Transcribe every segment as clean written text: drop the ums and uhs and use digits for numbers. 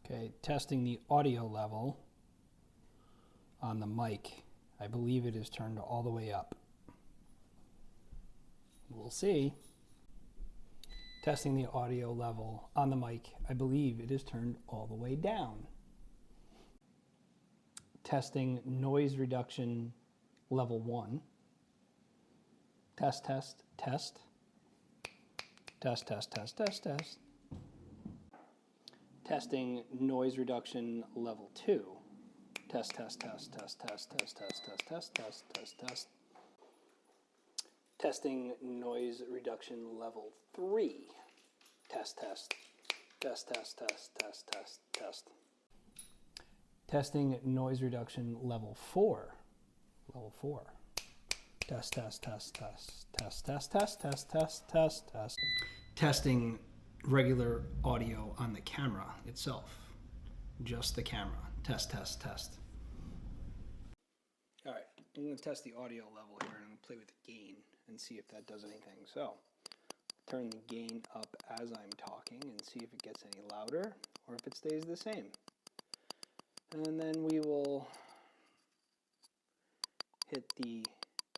Okay, testing the audio level on the mic. I believe it is turned all the way up. We'll see. Testing the audio level on the mic. I believe it is turned all the way down. Testing noise reduction level 1. Test, test, test. Test, test, test, test, test. Testing noise reduction level 2. Test, test, test, test, test, test, test, test, test, test, test, test. Testing noise reduction level 3. Test, test, test, test, test, test, test, test. Testing noise reduction level 4. Level 4. Test, test, test, test, test, test, test, test, test, test, test. Testing regular audio on the camera itself. Just the camera. Test, test, test. All right, I'm going to test the audio level here and I'm going to play with the gain and see if that does anything. So, turn the gain up as I'm talking and see if it gets any louder or if it stays the same. And then we will hit the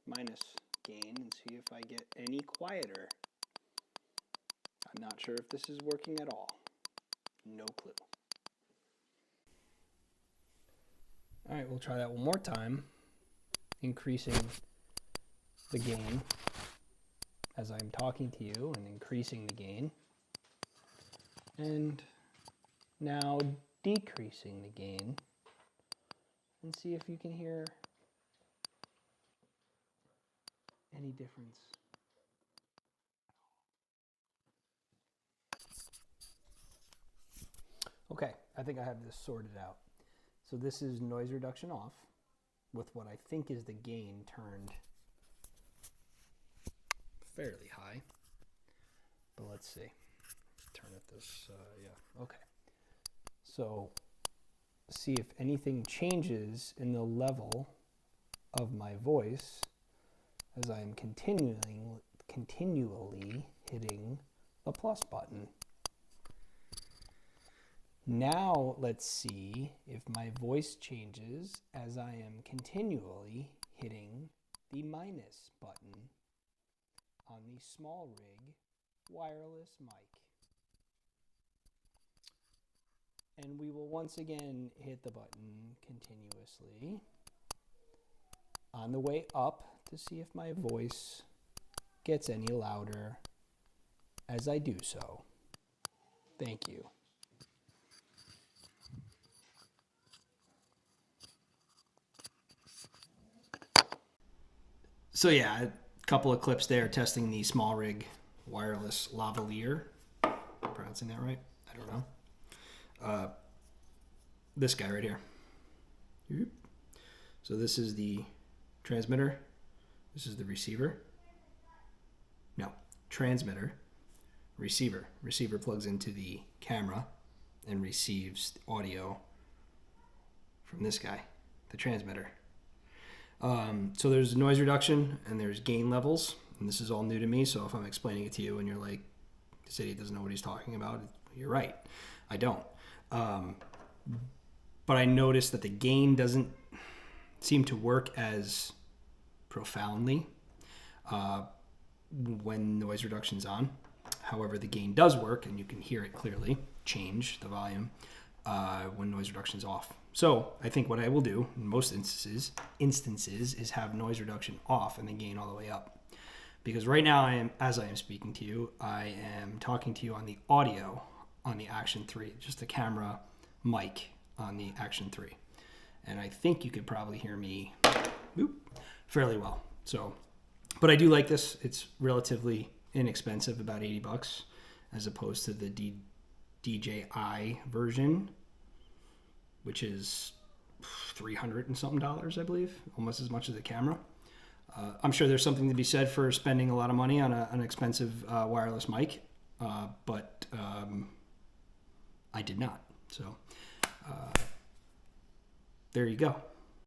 minus gain and see if I get any quieter. I'm not sure if this is working at all. No clue. All right, we'll try that one more time, increasing the gain as I'm talking to you and increasing the gain. And now decreasing the gain and see if you can hear any difference. Okay, I think I have this sorted out. So this is noise reduction off with what I think is the gain turned fairly high. But let's see. Turn it this, yeah, okay. So see if anything changes in the level of my voice as I am continually hitting the plus button. Now let's see if my voice changes as I am continually hitting the minus button on the SmallRig wireless mic. And we will once again hit the button continuously on the way up to see if my voice gets any louder as I do so. Thank you. So yeah, a couple of clips there testing the SmallRig wireless lavalier. Am I pronouncing that right? I don't know. This guy right here. So this is the transmitter. This is the receiver. No, transmitter, receiver. Receiver plugs into the camera and receives audio from this guy, the transmitter. So there's noise reduction and there's gain levels, and this is all new to me, so if I'm explaining it to you and you're like, this idiot doesn't know what he's talking about, you're right, I don't. But I noticed that the gain doesn't seem to work as profoundly when noise reduction's on. However, the gain does work, and you can hear it clearly change the volume when noise reduction's off. So I think what I will do in most instances is have noise reduction off and the gain all the way up. Because right now, as I am speaking to you, I am talking to you on the audio on the Action 3, just the camera mic on the Action 3. And I think you could probably hear me fairly well. So, but I do like this. It's relatively inexpensive, about $80, as opposed to the DJI version, which is $300 and something, I believe, almost as much as the camera. I'm sure there's something to be said for spending a lot of money on an expensive wireless mic, but I did not. So there you go.